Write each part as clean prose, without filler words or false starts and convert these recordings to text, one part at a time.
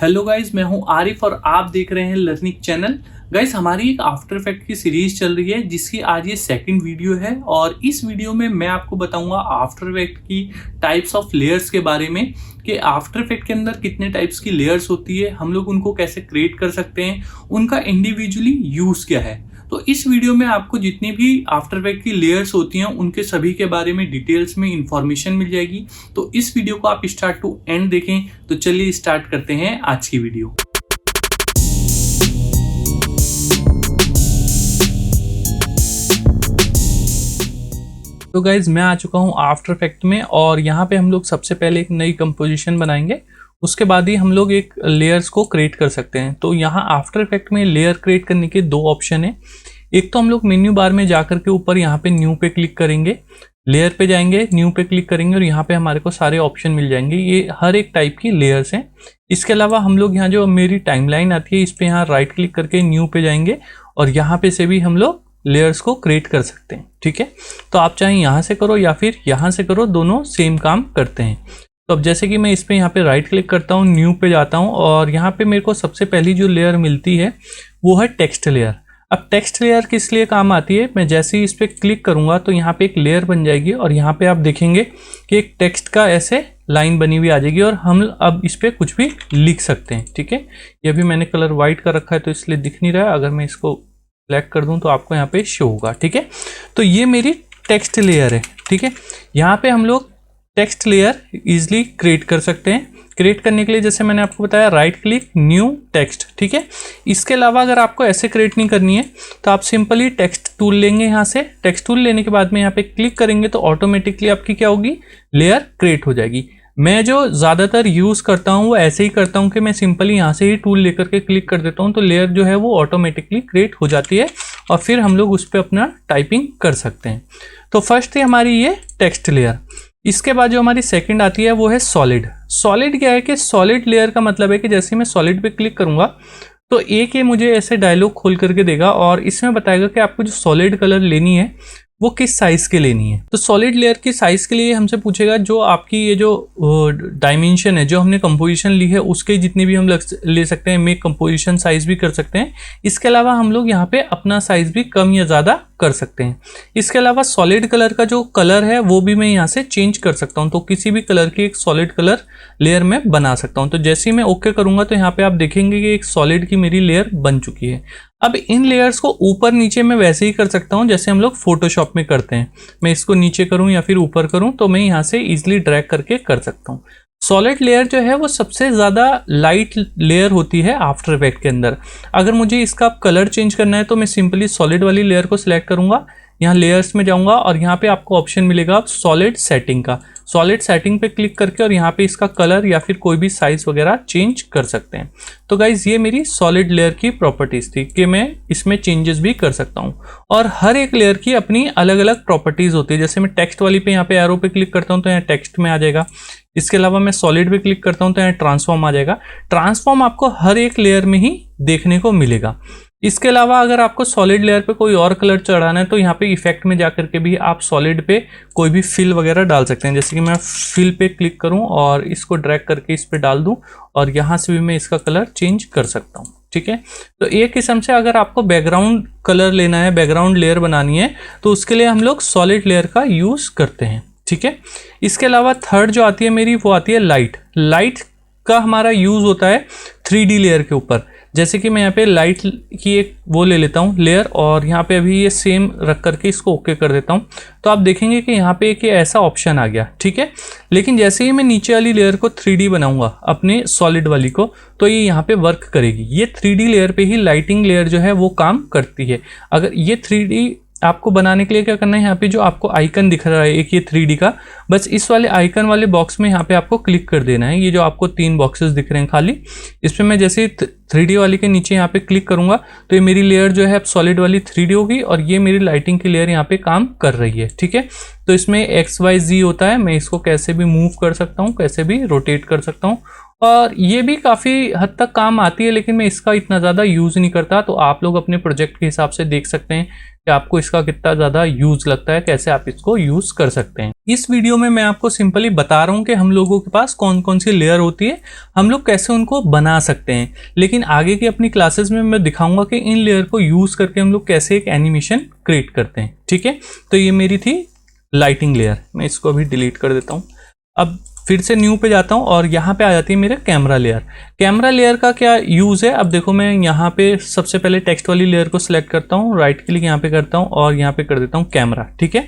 Hello guys, मैं हूं आरिफ और आप देख रहे हैं लर्निंग चैनल। गाइस, हमारी एक आफ्टर इफेक्ट की सीरीज चल रही है जिसकी आज ये सेकंड वीडियो है और इस वीडियो में मैं आपको बताऊंगा आफ्टर इफेक्ट की टाइप्स ऑफ लेयर्स के बारे में कि आफ्टर इफेक्ट के अंदर कितने टाइप्स की लेयर्स होती है, हम लोग उनको कैसे क्रिएट कर सकते हैं, उनका इंडिविजुअली यूज क्या है। तो इस वीडियो में आपको जितनी भी आफ्टर इफेक्ट की लेयर्स होती हैं उनके सभी के बारे में डिटेल्स में इंफॉर्मेशन मिल जाएगी। तो इस वीडियो को आप स्टार्ट टू एंड देखें। तो चलिए स्टार्ट करते हैं आज की वीडियो। तो गाइज, मैं आ चुका हूँ आफ्टर इफेक्ट में और यहाँ पे हम लोग सबसे पहले एक नई कंपोजिशन बनाएंगे, उसके बाद ही हम लोग एक लेयर्स को क्रिएट कर सकते हैं। तो यहाँ आफ्टर इफेक्ट में लेयर क्रिएट करने के दो ऑप्शन है। एक तो हम लोग मेन्यू बार में जाकर के ऊपर यहाँ पे न्यू पे क्लिक करेंगे, लेयर पे जाएंगे, न्यू पे क्लिक करेंगे और यहाँ पे हमारे को सारे ऑप्शन मिल जाएंगे। ये हर एक टाइप की लेयर्स हैं। इसके अलावा हम लोग यहाँ जो मेरी टाइमलाइन आती है इस पे यहाँ राइट क्लिक करके न्यू पे जाएंगे और यहाँ पे से भी हम लोग लेयर्स को क्रिएट कर सकते हैं। ठीक है, तो आप चाहे यहाँ से करो या फिर यहाँ से करो, दोनों सेम काम करते हैं। तो अब जैसे कि मैं इस पे यहाँ पे राइट क्लिक करता हूँ, न्यू पे जाता हूँ और यहाँ पे मेरे को सबसे पहली जो लेयर मिलती है वो है टेक्स्ट लेयर। अब टेक्स्ट लेयर किस लिए काम आती है, मैं जैसे ही इस पे क्लिक करूँगा तो यहाँ पे एक लेयर बन जाएगी और यहाँ पे आप देखेंगे कि एक टेक्स्ट का ऐसे लाइन बनी हुई आ जाएगी और हम अब इस पे कुछ भी लिख सकते हैं। ठीक है, ये भी मैंने कलर वाइट कर रखा है तो इसलिए दिख नहीं रहा है। अगर मैं इसको सेलेक्ट कर दूं तो आपको यहाँ पे शो होगा। ठीक है, तो ये मेरी टेक्स्ट लेयर है। ठीक है, यहाँ पे हम लोग टेक्स्ट लेयर इजीली क्रिएट कर सकते हैं। क्रिएट करने के लिए जैसे मैंने आपको बताया राइट क्लिक न्यू टेक्स्ट। ठीक है, इसके अलावा अगर आपको ऐसे क्रिएट नहीं करनी है तो आप सिंपली टेक्स्ट टूल लेंगे। यहाँ से टेक्स्ट टूल लेने के बाद में यहाँ पे क्लिक करेंगे तो ऑटोमेटिकली आपकी क्या होगी, लेयर क्रिएट हो जाएगी। मैं जो ज़्यादातर यूज़ करता हूँ वो ऐसे ही करता हूँ कि मैं सिंपली यहाँ से ही टूल लेकर के क्लिक कर देता हूँ तो लेयर जो है वो ऑटोमेटिकली क्रिएट हो जाती है और फिर हम लोग उस पर अपना टाइपिंग कर सकते हैं। तो फर्स्ट है हमारी ये टेक्स्ट लेयर। इसके बाद जो हमारी सेकंड आती है वो है सॉलिड। सॉलिड क्या है कि सॉलिड लेयर का मतलब है कि जैसे मैं सॉलिड पे क्लिक करूँगा तो एक ये मुझे ऐसे डायलॉग खोल करके देगा और इसमें बताएगा कि आपको जो सॉलिड कलर लेनी है वो किस साइज के लेनी है। तो सॉलिड लेयर की साइज के लिए हमसे पूछेगा जो आपकी ये जो डायमेंशन है, जो हमने कंपोजिशन ली है उसके जितनी भी हम ले सकते हैं। मेक कंपोजिशन साइज भी कर सकते हैं। इसके अलावा हम लोग यहाँ पे अपना साइज भी कम या ज़्यादा कर सकते हैं। इसके अलावा सॉलिड कलर का जो कलर है वो भी मैं यहाँ से चेंज कर सकता हूँ। तो किसी भी कलर की एक सॉलिड कलर लेयर में बना सकता हूँ। तो जैसे ही मैं ओके करूँगा तो यहाँ पे आप देखेंगे कि एक सॉलिड की मेरी लेयर बन चुकी है। अब इन लेयर्स को ऊपर नीचे मैं वैसे ही कर सकता हूँ जैसे हम लोग फोटोशॉप में करते हैं। मैं इसको नीचे करूँ या फिर ऊपर करूँ तो मैं यहाँ से इजीली ड्रैग करके कर सकता हूँ। सॉलिड लेयर जो है वो सबसे ज़्यादा लाइट लेयर होती है आफ्टर इफेक्ट के अंदर। अगर मुझे इसका कलर चेंज करना है तो मैं सिंपली सॉलिड वाली लेयर को सिलेक्ट करूँगा, यहाँ लेयर्स में जाऊँगा और यहाँ पे आपको ऑप्शन मिलेगा सॉलिड सेटिंग का। सॉलिड सेटिंग पे क्लिक करके और यहाँ पे इसका कलर या फिर कोई भी साइज वगैरह चेंज कर सकते हैं। तो गाइज, ये मेरी सॉलिड लेयर की प्रॉपर्टीज थी कि मैं इसमें चेंजेस भी कर सकता हूँ और हर एक लेयर की अपनी अलग अलग प्रॉपर्टीज होती है। जैसे मैं टेक्स्ट वाली पे यहाँ पे एरो पे क्लिक करता हूँ तो यहाँ टेक्स्ट में आ जाएगा। इसके अलावा मैं सॉलिड पे क्लिक करता हूँ तो यहाँ ट्रांसफॉर्म आ जाएगा। ट्रांसफॉर्म आपको हर एक लेयर में ही देखने को मिलेगा। इसके अलावा अगर आपको सॉलिड लेयर पे कोई और कलर चढ़ाना है तो यहाँ पे इफेक्ट में जाकर के भी आप सॉलिड पे कोई भी फिल वगैरह डाल सकते हैं। जैसे कि मैं फिल पे क्लिक करूँ और इसको ड्रैग करके इस पे डाल दूँ और यहाँ से भी मैं इसका कलर चेंज कर सकता हूँ। ठीक है, तो एक किस्म से अगर आपको बैकग्राउंड कलर लेना है, बैकग्राउंड लेयर बनानी है तो उसके लिए हम लोग सॉलिड लेयर का यूज़ करते हैं। ठीक है, इसके अलावा थर्ड जो आती है मेरी वो आती है लाइट। लाइट का हमारा यूज़ होता है 3D लेयर के ऊपर। जैसे कि मैं यहाँ पे लाइट की एक वो ले लेता हूँ लेयर और यहाँ पे अभी ये सेम रख करके इसको ओके कर देता हूँ तो आप देखेंगे कि यहाँ पे एक ऐसा ऑप्शन आ गया। ठीक है, लेकिन जैसे ही मैं नीचे वाली लेयर को 3D बनाऊंगा अपने सॉलिड वाली को तो ये यहाँ पे वर्क करेगी। ये 3D लेयर पे ही लाइटिंग लेयर जो है वो काम करती है। अगर ये 3D आपको बनाने के लिए क्या करना है, यहाँ पे जो आपको आइकन दिख रहा है एक ये 3D का, बस इस वाले आइकन वाले बॉक्स में यहाँ पे आपको क्लिक कर देना है। ये जो आपको 3 बॉक्सेस दिख रहे हैं खाली, इस पर मैं जैसे 3D वाली के नीचे यहाँ पे क्लिक करूँगा तो ये मेरी लेयर जो है अब सॉलिड वाली 3D होगी और ये मेरी लाइटिंग की लेयर यहाँ पे काम कर रही है। ठीक है, तो इसमें XYZ होता है, मैं इसको कैसे भी मूव कर सकता हूँ, कैसे भी रोटेट कर सकता हूँ और ये भी काफ़ी हद तक काम आती है, लेकिन मैं इसका इतना ज़्यादा यूज़ नहीं करता। तो आप लोग अपने प्रोजेक्ट के हिसाब से देख सकते हैं कि आपको इसका कितना ज़्यादा यूज़ लगता है, कैसे आप इसको यूज़ कर सकते हैं। इस वीडियो में मैं आपको सिंपली बता रहा हूँ कि हम लोगों के पास कौन कौन सी लेयर होती है, हम लोग कैसे उनको बना सकते हैं। लेकिन आगे की अपनी क्लासेस में मैं दिखाऊंगा कि इन लेयर को यूज़ करके हम लोग कैसे एक एनिमेशन क्रिएट करते हैं। ठीक है, तो ये मेरी थी लाइटिंग लेयर, मैं इसको अभी डिलीट कर देता हूँ। अब फिर से न्यू पे जाता हूँ और यहाँ पे आ जाती है मेरे कैमरा लेयर। कैमरा लेयर का क्या यूज़ है, अब देखो मैं यहाँ पे सबसे पहले टेक्स्ट वाली लेयर को सिलेक्ट करता हूँ, राइट क्लिक यहाँ पे करता हूँ और यहाँ पे कर देता हूँ कैमरा। ठीक है,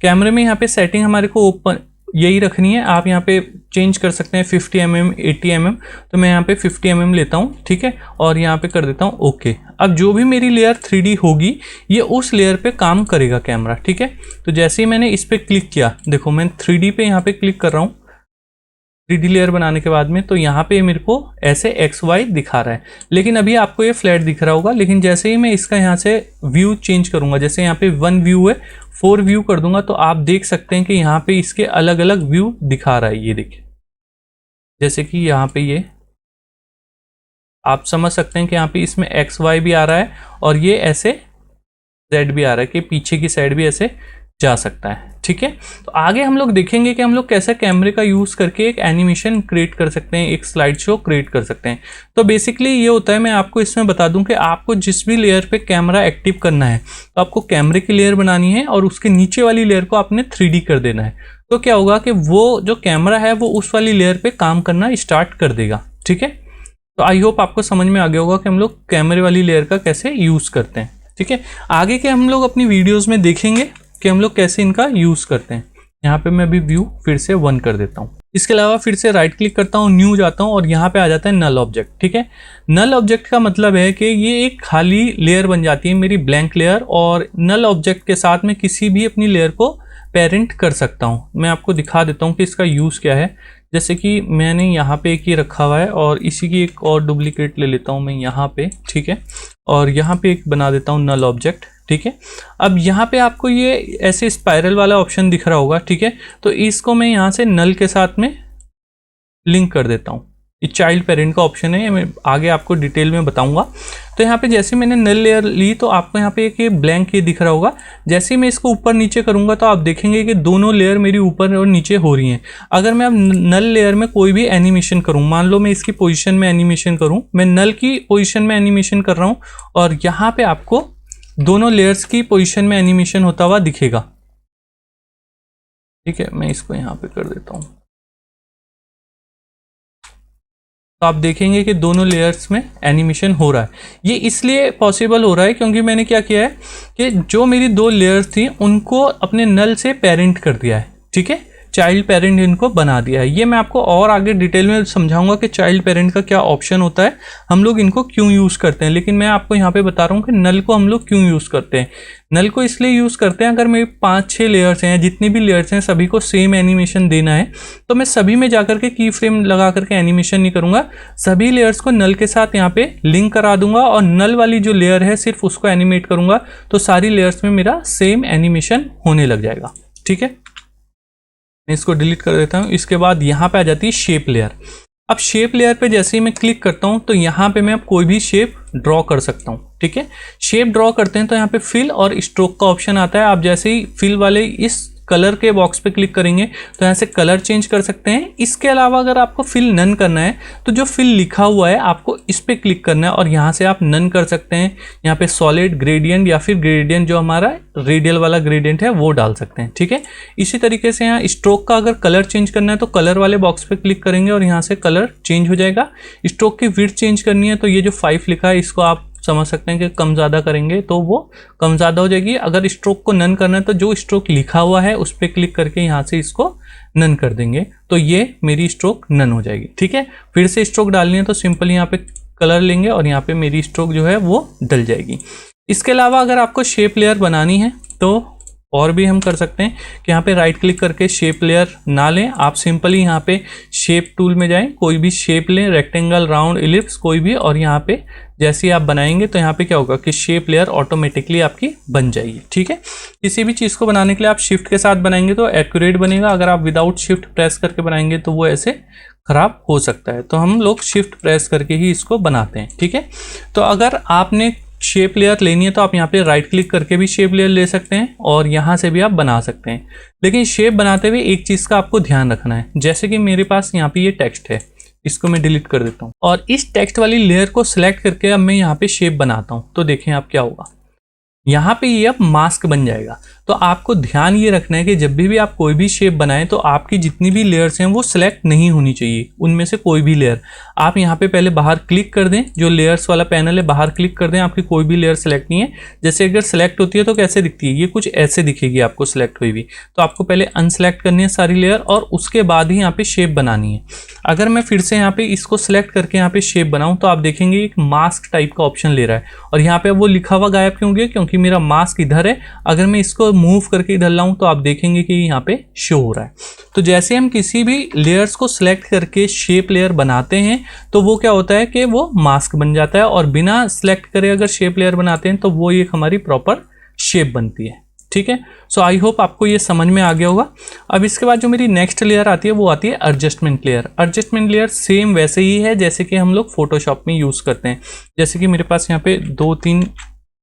कैमरे में यहाँ पे सेटिंग हमारे को ओपन यही रखनी है। आप यहाँ पे चेंज कर सकते हैं 50 mm 80 mm, तो मैं यहाँ पे 50 mm लेता हूँ। ठीक है, और यहाँ पे कर देता हूँ ओके। अब जो भी मेरी लेयर 3D होगी ये उस लेयर पे काम करेगा कैमरा। ठीक है, तो जैसे ही मैंने इस पे क्लिक किया, देखो मैं 3D पे यहाँ पे क्लिक कर रहा हूँ 3D लेयर बनाने के बाद में, तो यहाँ पे मेरे को ऐसे XY दिखा रहा है, लेकिन अभी आपको ये फ्लैट दिख रहा होगा। लेकिन जैसे ही मैं इसका यहाँ से व्यू चेंज करूँगा, जैसे यहाँ पे 1 व्यू है 4 व्यू कर दूंगा, तो आप देख सकते हैं कि यहाँ पे इसके अलग अलग व्यू दिखा रहा है। ये देखिए, जैसे कि यहाँ पे ये आप समझ सकते हैं कि यहाँ पे इसमें XY भी आ रहा है और ये ऐसे Z भी आ रहा है कि पीछे की साइड भी ऐसे जा सकता है। ठीक है, तो आगे हम लोग देखेंगे कि हम लोग कैसे कैमरे का यूज़ करके एक एनिमेशन क्रिएट कर सकते हैं, एक स्लाइड शो क्रिएट कर सकते हैं। तो बेसिकली ये होता है, मैं आपको इसमें बता दूं कि आपको जिस भी लेयर पे कैमरा एक्टिव करना है तो आपको कैमरे की लेयर बनानी है और उसके नीचे वाली लेयर को आपने 3D कर देना है। तो क्या होगा कि वो जो कैमरा है वो उस वाली लेयर पे काम करना स्टार्ट कर देगा। ठीक है, तो आई होप आपको समझ में आ गया होगा कि हम लोग कैमरे वाली लेयर का कैसे यूज़ करते हैं। ठीक है, आगे के हम लोग अपनी वीडियोज़ में देखेंगे कि हम लोग कैसे इनका यूज़ करते हैं। यहाँ पे मैं अभी व्यू फिर से 1 कर देता हूँ। इसके अलावा फिर से राइट क्लिक करता हूँ, न्यू जाता हूँ और यहाँ पे आ जाता है नल ऑब्जेक्ट। ठीक है, नल ऑब्जेक्ट का मतलब है कि ये एक खाली लेयर बन जाती है मेरी, ब्लैंक लेयर, और नल ऑब्जेक्ट के साथ में किसी भी अपनी लेयर को पेरेंट कर सकता हूँ। मैं आपको दिखा देता हूँ कि इसका यूज़ क्या है। जैसे कि मैंने यहाँ पे एक ही रखा हुआ है और इसी की एक और डुप्लीकेट ले लेता हूँ मैं यहाँ पे। ठीक है, और यहाँ पे एक बना देता हूँ नल ऑब्जेक्ट। ठीक है, अब यहाँ पे आपको ये ऐसे स्पाइरल वाला ऑप्शन दिख रहा होगा। ठीक है, तो इसको मैं यहाँ से नल के साथ में लिंक कर देता हूँ। ये चाइल्ड पेरेंट का ऑप्शन है, मैं आगे आपको डिटेल में बताऊंगा। तो यहाँ पे जैसे मैंने नल लेयर ली तो आपको यहाँ पे एक ब्लैंक ये दिख रहा होगा। जैसे ही मैं इसको ऊपर नीचे करूंगा तो आप देखेंगे कि दोनों लेयर मेरी ऊपर और नीचे हो रही हैं। अगर मैं अब नल लेयर में कोई भी एनिमेशन करूँ, मान लो मैं इसकी पोजिशन में एनिमेशन करूँ, मैं नल की पोजिशन में एनिमेशन कर रहा हूँ और यहाँ पे आपको दोनों लेयर्स की पोजीशन में एनिमेशन होता हुआ दिखेगा। ठीक है, मैं इसको यहाँ पे कर देता हूँ, तो आप देखेंगे कि दोनों लेयर्स में एनिमेशन हो रहा है। ये इसलिए पॉसिबल हो रहा है क्योंकि मैंने क्या किया है कि जो मेरी 2 लेयर्स थी उनको अपने नल से पेरेंट कर दिया है। ठीक है, चाइल्ड पेरेंट इनको बना दिया है। ये मैं आपको और आगे डिटेल में समझाऊंगा कि चाइल्ड पेरेंट का क्या ऑप्शन होता है, हम लोग इनको क्यों यूज़ करते हैं। लेकिन मैं आपको यहाँ पे बता रहा हूँ कि नल को हम लोग क्यों यूज़ करते हैं। नल को इसलिए यूज़ करते हैं, अगर मेरे 5-6 लेयर्स हैं, जितनी भी लेयर्स हैं सभी को सेम एनिमेशन देना है, तो मैं सभी में जाकर के की फ्रेम लगा करके एनिमेशन नहीं करूँगा, सभी लेयर्स को नल के साथ यहाँ पे लिंक करा दूंगा और नल वाली जो लेयर है सिर्फ उसको एनिमेट करूँगा, तो सारी लेयर्स में मेरा सेम एनिमेशन होने लग जाएगा। ठीक है, मैं इसको डिलीट कर देता हूँ। इसके बाद यहाँ पे आ जाती है शेप लेयर। अब शेप लेयर पे जैसे ही मैं क्लिक करता हूँ तो यहाँ पे मैं अब कोई भी शेप ड्रॉ कर सकता हूँ। ठीक है, शेप ड्रॉ करते हैं तो यहाँ पे फिल और स्ट्रोक का ऑप्शन आता है। आप जैसे ही फिल वाले इस कलर के बॉक्स पे क्लिक करेंगे तो यहाँ से कलर चेंज कर सकते हैं। इसके अलावा अगर आपको फिल नन करना है तो जो फिल लिखा हुआ है आपको इस पे क्लिक करना है और यहाँ से आप नन कर सकते हैं। यहाँ पे सॉलिड, ग्रेडियंट या फिर ग्रेडियंट जो हमारा रेडियल वाला ग्रेडियंट है वो डाल सकते हैं। ठीक है, इसी तरीके से यहाँ स्ट्रोक का अगर कलर चेंज करना है तो कलर वाले बॉक्स पे क्लिक करेंगे और यहाँ से कलर चेंज हो जाएगा। स्ट्रोक की विड्थ चेंज करनी है तो ये जो 5 लिखा है इसको आप समझ सकते हैं कि कम ज़्यादा करेंगे तो वो कम ज़्यादा हो जाएगी। अगर स्ट्रोक को नन करना है तो जो स्ट्रोक लिखा हुआ है उस पर क्लिक करके यहाँ से इसको नन कर देंगे तो ये मेरी स्ट्रोक नन हो जाएगी। ठीक है, फिर से स्ट्रोक डालनी है तो सिंपल यहाँ पे कलर लेंगे और यहाँ पे मेरी स्ट्रोक जो है वो डल जाएगी। इसके अलावा अगर आपको शेप लेयर बनानी है तो और भी हम कर सकते हैं कि यहाँ पे राइट क्लिक करके शेप लेयर ना लें, आप सिंपली यहाँ पे शेप टूल में जाएं, कोई भी शेप लें, रेक्टेंगल, राउंड, इलिप्स कोई भी, और यहाँ पे जैसे ही आप बनाएंगे तो यहाँ पे क्या होगा कि शेप लेयर ऑटोमेटिकली आपकी बन जाएगी। ठीक है, किसी भी चीज़ को बनाने के लिए आप शिफ्ट के साथ बनाएंगे तो एक्यूरेट बनेगा, अगर आप विदाउट शिफ्ट प्रेस करके बनाएंगे तो वो ऐसे खराब हो सकता है। तो हम लोग शिफ्ट प्रेस करके ही इसको बनाते हैं, ठीक है। तो अगर आपने शेप लेयर लेनी है तो आप यहाँ पे राइट क्लिक करके भी शेप लेयर ले सकते हैं और यहाँ से भी आप बना सकते हैं। लेकिन शेप बनाते हुए एक चीज़ का आपको ध्यान रखना है, जैसे कि मेरे पास यहाँ पे ये टेक्स्ट है, इसको मैं डिलीट कर देता हूँ और इस टेक्स्ट वाली लेयर को सिलेक्ट करके अब मैं यहाँ पे शेप बनाता हूँ। तो देखें आप क्या होगा, यहाँ पे ये अब मास्क बन जाएगा। तो आपको ध्यान ये रखना है कि जब भी आप कोई भी शेप बनाएं तो आपकी जितनी भी लेयर्स हैं वो सिलेक्ट नहीं होनी चाहिए, उनमें से कोई भी लेयर आप यहाँ पे पहले बाहर क्लिक कर दें, जो लेयर्स वाला पैनल है बाहर क्लिक कर दें, आपकी कोई भी लेयर सेलेक्ट नहीं है। जैसे अगर सेलेक्ट होती है तो कैसे दिखती है, ये कुछ ऐसे दिखेगी आपको सिलेक्ट हुई हुई। तो आपको पहले अनसेलेक्ट करनी है सारी लेयर और उसके बाद ही यहाँ पे शेप बनानी है। अगर मैं फिर से यहाँ पे इसको सिलेक्ट करके यहाँ पे शेप बनाऊँ तो आप देखेंगे एक मास्क टाइप का ऑप्शन ले रहा है और यहाँ पे वो लिखा हुआ गायब क्यों गया, क्योंकि मेरा मास्क इधर है। अगर मैं इसको मूव करके इधर लाऊं तो आप देखेंगे कि यहाँ पे शो हो रहा है। तो जैसे हम किसी भी लेयर्स को सिलेक्ट करके शेप लेयर बनाते हैं तो वो क्या होता है कि वो मास्क बन जाता है, और बिना सिलेक्ट करे अगर शेप लेयर बनाते हैं तो वो एक हमारी प्रॉपर शेप बनती है, ठीक है। सो आई होप आपको ये समझ में आ गया होगा। अब इसके बाद जो मेरी नेक्स्ट लेयर आती है वो आती है adjustment layer. Adjustment layer same वैसे ही है जैसे कि हम लोग फोटोशॉप में यूज़ करते हैं। जैसे कि मेरे पास यहाँ पे 2-3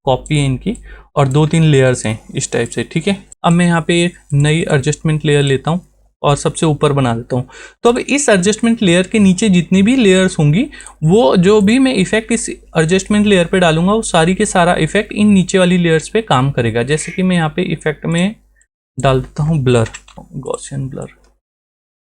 कॉपी है इनकी और 2-3 लेयर्स हैं इस टाइप से, ठीक है। अब मैं यहाँ पे एक नई एडजस्टमेंट लेयर लेता हूँ और सबसे ऊपर बना देता हूँ। तो अब इस एडजस्टमेंट लेयर के नीचे जितनी भी लेयर्स होंगी वो जो भी मैं इफेक्ट इस एडजस्टमेंट लेयर पे डालूंगा वो सारी के सारा इफेक्ट इन नीचे वाली लेयर्स पे काम करेगा। जैसे कि मैं यहाँ पे इफेक्ट में डाल देता हूँ ब्लर, गॉसियन ब्लर।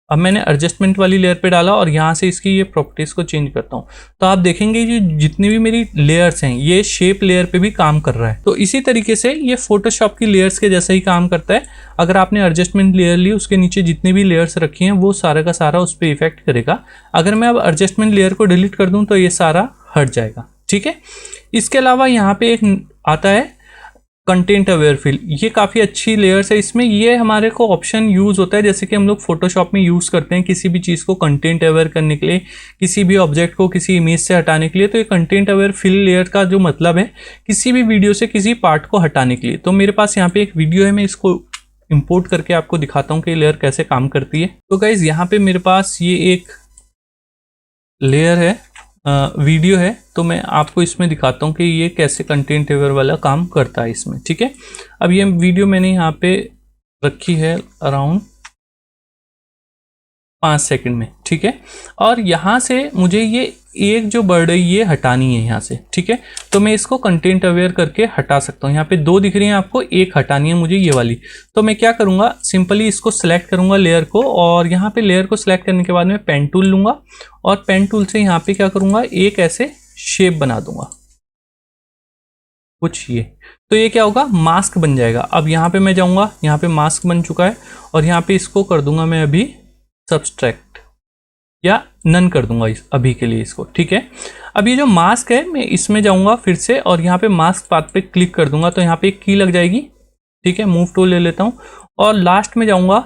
अब मैंने एडजस्टमेंट वाली लेयर पे डाला और यहाँ से इसकी ये प्रॉपर्टीज़ को चेंज करता हूँ तो आप देखेंगे कि जितनी भी मेरी लेयर्स हैं ये शेप लेयर पे भी काम कर रहा है। तो इसी तरीके से ये फोटोशॉप की लेयर्स के जैसा ही काम करता है। अगर आपने एडजस्टमेंट लेयर ली उसके नीचे जितनी भी लेयर्स रखी हैं वो सारा का सारा उस पर इफेक्ट करेगा। अगर मैं अब एडजस्टमेंट लेयर को डिलीट कर दूँ तो ये सारा हट जाएगा, ठीक है। इसके अलावा यहाँ पे एक आता है कंटेंट अवेयर फिल। ये काफ़ी अच्छी लेयर्स है। इसमें ये हमारे को ऑप्शन यूज़ होता है जैसे कि हम लोग फोटोशॉप में यूज़ करते हैं किसी भी चीज़ को कंटेंट अवेयर करने के लिए, किसी भी ऑब्जेक्ट को किसी इमेज से हटाने के लिए। तो ये कंटेंट अवेयर फिल लेयर का जो मतलब है किसी भी वीडियो से किसी पार्ट को हटाने के लिए। तो मेरे पास यहाँ पे एक वीडियो है, मैं इसको इंपोर्ट करके आपको दिखाता हूँ कि लेयर कैसे काम करती है। तो गाइज यहाँ पे मेरे पास ये एक लेयर है, वीडियो है, तो मैं आपको इसमें दिखाता हूँ कि ये कैसे कंटेंट अवेयर वाला काम करता है इसमें, ठीक है। अब ये वीडियो मैंने यहाँ पे रखी है अराउंड 5 सेकंड में, ठीक है। और यहाँ से मुझे ये एक जो बर्ड है ये हटानी है यहाँ से, ठीक है। तो मैं इसको कंटेंट अवेयर करके हटा सकता हूँ। यहाँ पे 2 दिख रही हैं आपको, एक हटानी है मुझे ये वाली। तो मैं क्या करूँगा, सिंपली इसको सेलेक्ट करूँगा लेयर को, और यहाँ पे लेयर को सिलेक्ट करने के बाद में पेन टूल लूँगा और पेन टूल से यहाँ पे क्या करूँगा, एक ऐसे शेप बना दूंगा कुछ ये। तो ये क्या होगा, मास्क बन जाएगा। अब यहाँ पे मैं जाऊँगा, यहाँ पे मास्क बन चुका है और यहाँ पे इसको कर दूंगा मैं अभी सब्सट्रैक्ट या नन कर दूंगा इस अभी के लिए इसको, ठीक है। अब ये जो मास्क है मैं इसमें जाऊंगा फिर से और यहाँ पे मास्क पाथ पे क्लिक कर दूंगा तो यहाँ पे एक की लग जाएगी, ठीक है। मूव टूल ले लेता हूँ और लास्ट में जाऊंगा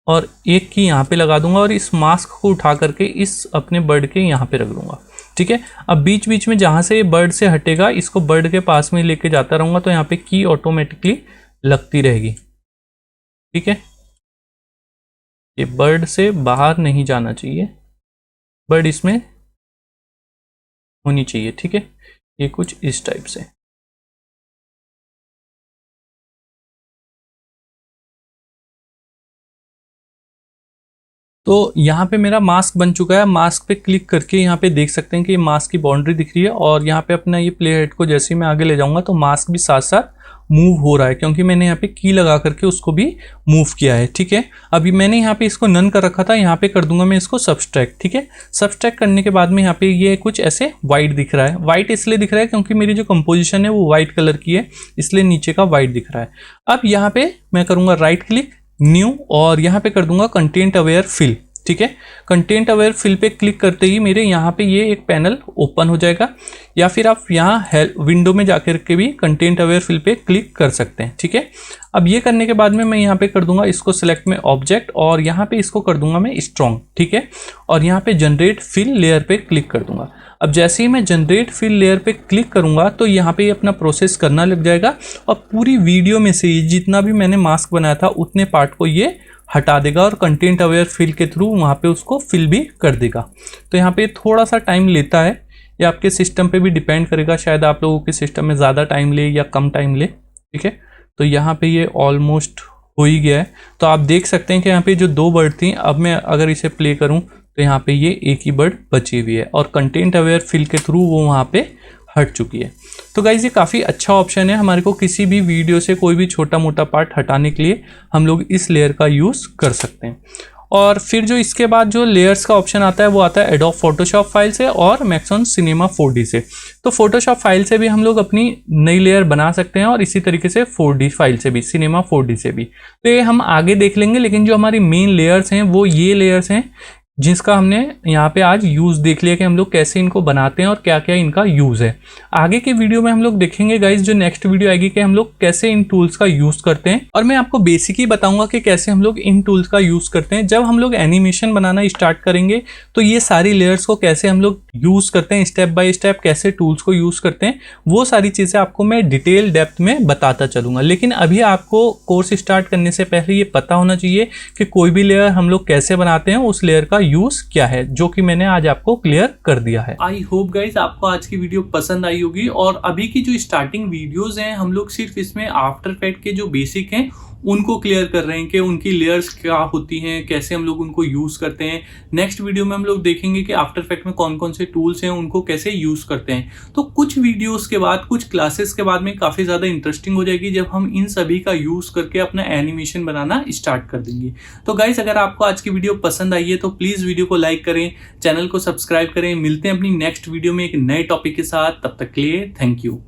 और एक की यहाँ पे लगा दूंगा और इस मास्क को उठा करके इस अपने बर्ड के यहाँ पे रख दूंगा, ठीक है। अब बीच बीच में जहाँ से ये बर्ड से हटेगा इसको बर्ड के पास में लेके जाता रहूँगा तो यहाँ पे की ऑटोमेटिकली लगती रहेगी, ठीक है। ये बर्ड से बाहर नहीं जाना चाहिए, बर्ड इसमें होनी चाहिए, ठीक है। ये कुछ इस टाइप से। तो यहाँ पे मेरा मास्क बन चुका है। मास्क पे क्लिक करके यहाँ पे देख सकते हैं कि मास्क की बाउंड्री दिख रही है और यहाँ पे अपना ये प्ले हेड को जैसे ही मैं आगे ले जाऊंगा तो मास्क भी साथ साथ मूव हो रहा है क्योंकि मैंने यहाँ पे की लगा करके उसको भी मूव किया है, ठीक है। अभी मैंने यहाँ पे इसको नन कर रखा था, यहाँ पे कर दूंगा मैं इसको सब्सट्रैक्ट, ठीक है। सब्सट्रैक्ट करने के बाद में यहाँ पे ये कुछ ऐसे वाइट दिख रहा है। वाइट इसलिए दिख रहा है क्योंकि मेरी जो कंपोजिशन है वो वाइट कलर की है, इसलिए नीचे का वाइट दिख रहा है। अब यहाँ पे मैं करूँगा राइट क्लिक, न्यू, और यहाँ पे कर दूंगा कंटेंट अवेयर फिल, ठीक है। कंटेंट अवेयर फिल पे क्लिक करते ही मेरे यहाँ पे ये एक पैनल ओपन हो जाएगा, या फिर आप यहाँ विंडो में जाकर के भी कंटेंट अवेयर फिल पे क्लिक कर सकते हैं, ठीक है। अब ये करने के बाद में मैं यहाँ पे कर दूंगा इसको सिलेक्ट में ऑब्जेक्ट और यहाँ पे इसको कर दूंगा मैं स्ट्रॉन्ग, ठीक है। और यहाँ पे जनरेट फिल लेयर पे क्लिक कर दूंगा। अब जैसे ही मैं जनरेट फिल लेयर पे क्लिक करूंगा तो यहाँ पे अपना प्रोसेस करना लग जाएगा और पूरी वीडियो में से जितना भी मैंने मास्क बनाया था उतने पार्ट को ये हटा देगा और कंटेंट अवेयर फिल के थ्रू वहाँ पे उसको फिल भी कर देगा। तो यहाँ पे थोड़ा सा टाइम लेता है, ये आपके सिस्टम पे भी डिपेंड करेगा, शायद आप लोगों के सिस्टम में ज़्यादा टाइम ले या कम टाइम ले। ठीक है, तो यहाँ पे ये ऑलमोस्ट हो ही गया है। तो आप देख सकते हैं कि यहाँ पे जो 2 बर्ड थी, अब मैं अगर इसे प्ले करूँ तो यहाँ पे ये एक ही बर्ड बची हुई है और कंटेंट अवेयर फिल के थ्रू वो वहाँ पे हट चुकी है। तो गाइज ये काफ़ी अच्छा ऑप्शन है हमारे को, किसी भी वीडियो से कोई भी छोटा मोटा पार्ट हटाने के लिए हम लोग इस लेयर का यूज़ कर सकते हैं। और फिर जो इसके बाद जो लेयर्स का ऑप्शन आता है वो आता है एडोब फोटोशॉप फाइल से और मैक्सिमम सिनेमा 4D से। तो फोटोशॉप फाइल से भी हम लोग अपनी नई लेयर बना सकते हैं और इसी तरीके से 4D फाइल से भी, सिनेमा 4D से भी। तो ये हम आगे देख लेंगे, लेकिन जो हमारी मेन लेयर्स हैं वो ये लेयर्स हैं जिसका हमने यहाँ पे आज यूज़ देख लिया कि हम लोग कैसे इनको बनाते हैं और क्या क्या इनका यूज़ है। आगे के वीडियो में हम लोग देखेंगे गाइज, जो नेक्स्ट वीडियो आएगी, कि हम लोग कैसे इन टूल्स का यूज़ करते हैं। और मैं आपको बेसिक ही बताऊंगा कि कैसे हम लोग इन टूल्स का यूज़ करते हैं। जब हम लोग एनिमेशन बनाना स्टार्ट करेंगे तो ये सारी लेयर्स को कैसे हम लोग यूज़ करते हैं, स्टेप बाय स्टेप कैसे टूल्स को यूज़ करते हैं, वो सारी चीज़ें आपको मैं डिटेल डेप्थ में बताता चलूँगा। लेकिन अभी आपको कोर्स स्टार्ट करने से पहले ये पता होना चाहिए कि कोई भी लेयर हम लोग कैसे बनाते हैं, उस लेयर का यूज क्या है, जो कि मैंने आज आपको क्लियर कर दिया है। आई होप गाइज आपको आज की वीडियो पसंद आई होगी। और अभी की जो स्टार्टिंग वीडियोस हैं, हम लोग सिर्फ इसमें आफ्टर इफेक्ट के जो बेसिक हैं उनको क्लियर कर रहे हैं कि उनकी लेयर्स क्या होती हैं, कैसे हम लोग उनको यूज करते हैं। नेक्स्ट वीडियो में हम लोग देखेंगे कि आफ्टर इफेक्ट में कौन कौन से टूल्स हैं, उनको कैसे यूज करते हैं। तो कुछ वीडियोस के बाद, कुछ क्लासेस के बाद में काफी ज्यादा इंटरेस्टिंग हो जाएगी जब हम इन सभी का यूज करके अपना एनिमेशन बनाना स्टार्ट कर देंगे। तो गाइस, अगर आपको आज की वीडियो पसंद आई है तो प्लीज वीडियो को लाइक करें, चैनल को सब्सक्राइब करें। मिलते हैं अपनी नेक्स्ट वीडियो में एक नए टॉपिक के साथ, तब तक के लिए थैंक यू।